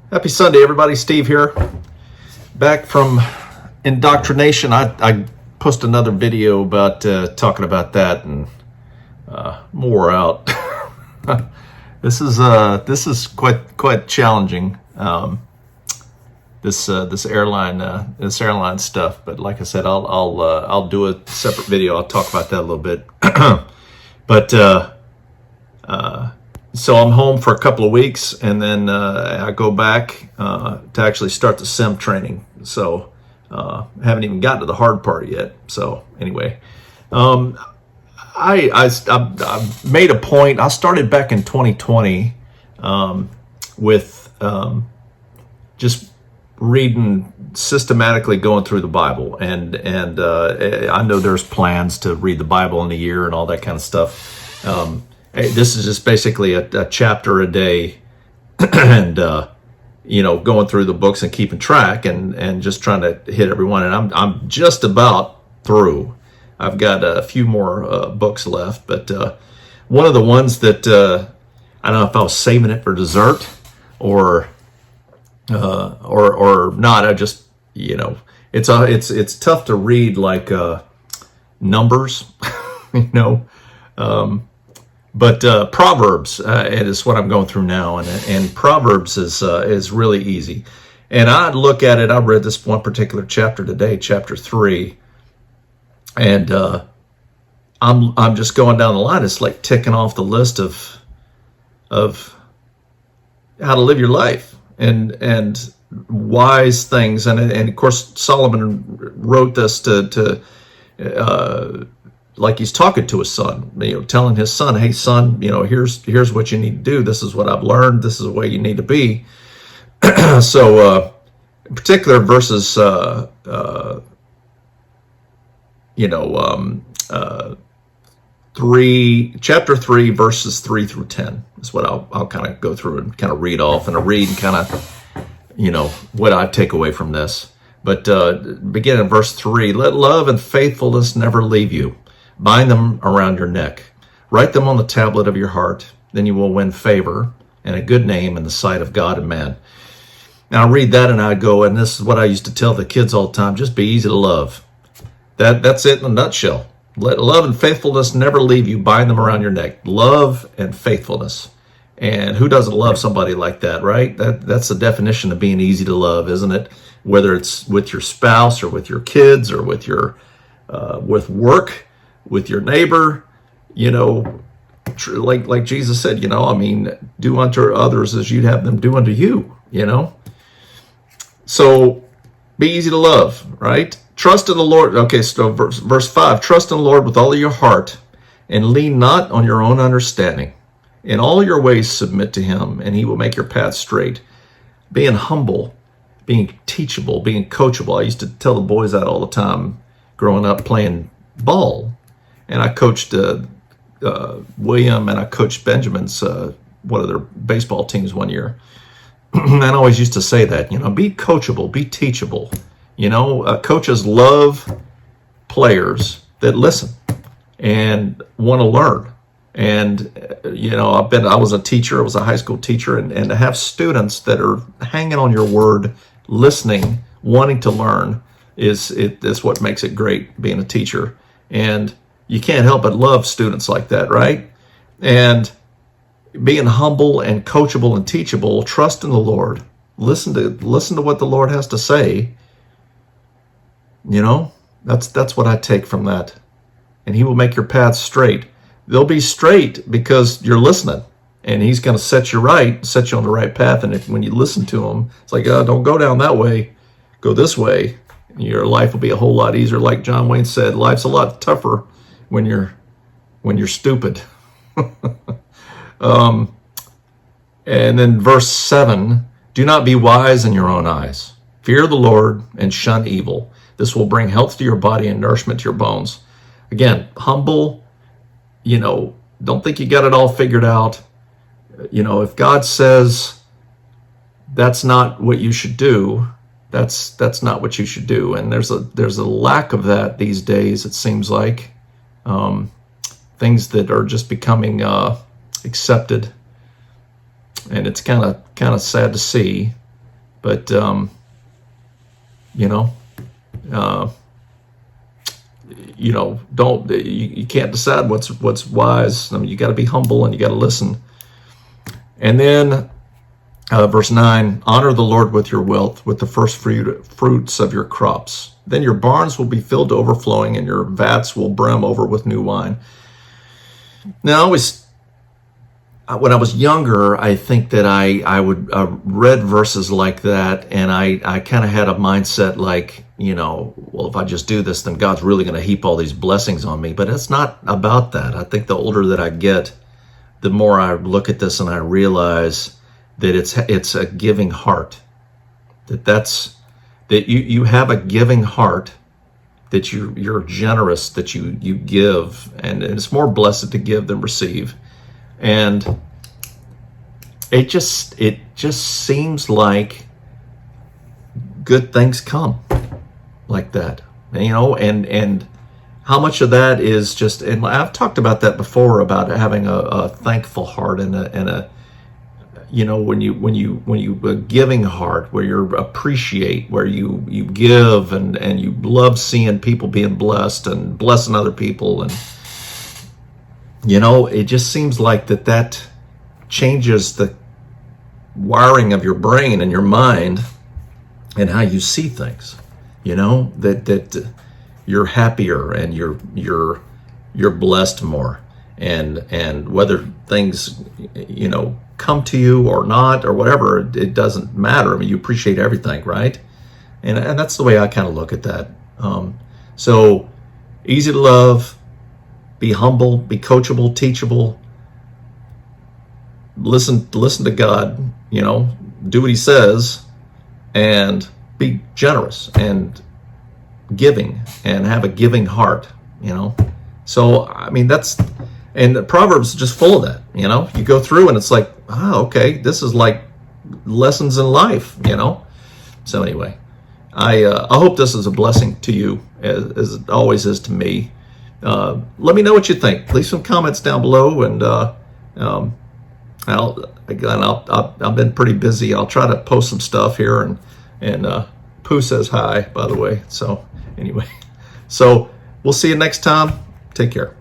Happy Sunday, everybody. Steve here. Back from indoctrination. I posted another video about talking about that and more out. This is quite challenging. This airline stuff. But like I said, I'll do a separate video. I'll talk about that a little bit. But so I'm home for a couple of weeks, and then I go back to actually start the sim training. So haven't even gotten to the hard part yet. So anyway, I made a point. I started back in 2020 with just reading systematically, going through the Bible, and I know there's plans to read the Bible in a year and all that kind of stuff. This is just basically a chapter a day, and going through the books and keeping track and just trying to hit everyone. And I'm just about through. I've got a few more books left, but one of the ones that I don't know if I was saving it for dessert or not. I just it's tough to read like Numbers, But Proverbs is what I'm going through now, and Proverbs is really easy. And I look at it. I read this one particular chapter today, chapter 3, and I'm just going down the line. It's like ticking off the list of how to live your life and wise things. And of course, Solomon wrote this to like he's talking to his son, telling his son, "Hey, son, here's what you need to do. This is what I've learned. This is the way you need to be." So, in particular, verses, chapter 3, verses 3 through 10 is what I'll kind of go through and kind of read off and read and kind of, what I take away from this. But begin in verse 3. "Let love and faithfulness never leave you. Bind them around your neck. Write them on the tablet of your heart. Then you will win favor and a good name in the sight of God and man." Now I read that and I go, and this is what I used to tell the kids all the time: just be easy to love. That's it in a nutshell. Let love and faithfulness never leave you. Bind them around your neck. Love and faithfulness. And who doesn't love somebody like that, right? That's the definition of being easy to love, isn't it? Whether it's with your spouse or with your kids or with your with work, with your neighbor, like Jesus said, do unto others as you'd have them do unto you, So be easy to love, right? Trust in the Lord. Okay, so verse 5, "Trust in the Lord with all of your heart and lean not on your own understanding. In all your ways submit to him, and he will make your path straight." Being humble, being teachable, being coachable. I used to tell the boys that all the time growing up playing ball. And I coached William, and I coached Benjamin's one of their baseball teams one year. And I always used to say that, be coachable, be teachable. Coaches love players that listen and want to learn. And I was a teacher. I was a high school teacher, and to have students that are hanging on your word, listening, wanting to learn is what makes it great being a teacher. And you can't help but love students like that, right? And being humble and coachable and teachable, trust in the Lord. Listen to what the Lord has to say. That's what I take from that. And he will make your paths straight. They'll be straight because you're listening, and he's going to set you on the right path. And when you listen to him, it's like, don't go down that way, go this way. Your life will be a whole lot easier. Like John Wayne said, life's a lot tougher when you're stupid. And then verse 7, "Do not be wise in your own eyes. Fear the Lord and shun evil. This will bring health to your body and nourishment to your bones." Again, humble, don't think you got it all figured out. If God says that's not what you should do, that's not what you should do. And there's a lack of that these days, it seems like. Things that are just becoming accepted, and it's kind of sad to see. But you know, uh, don't you can't decide what's wise. I mean, you got to be humble and you got to listen. And then verse 9, honor the Lord with your wealth, with the first fruits of your crops. Then your barns will be filled to overflowing, and your vats will brim over with new wine. Now, when I was younger, I think that I would read verses like that, and I kind of had a mindset like, well, if I just do this, then God's really going to heap all these blessings on me. But it's not about that. I think the older that I get, the more I look at this and I realize that it's a giving heart. That you have a giving heart, that you're generous, that you give, and it's more blessed to give than receive. And it just seems like good things come like that, and how much of that is just, and I've talked about that before, about having a thankful heart and a when you a giving heart, where you appreciate, where you give, and you love seeing people being blessed and blessing other people. And it just seems like that changes the wiring of your brain and your mind and how you see things. That you're happier and you're blessed more, and whether things come to you or not or whatever, it doesn't matter. I mean, you appreciate everything, right? And that's the way I kind of look at that. So easy to love, be humble, be coachable, teachable, listen to God, do what he says, and be generous and giving, and have a giving heart, So, I mean, and the Proverbs is just full of that, You go through and it's like, okay, this is like lessons in life, So anyway, I hope this is a blessing to you, as it always is to me. Let me know what you think. Leave some comments down below, and I've been pretty busy. I'll try to post some stuff here, and Pooh says hi, by the way. So anyway, so we'll see you next time. Take care.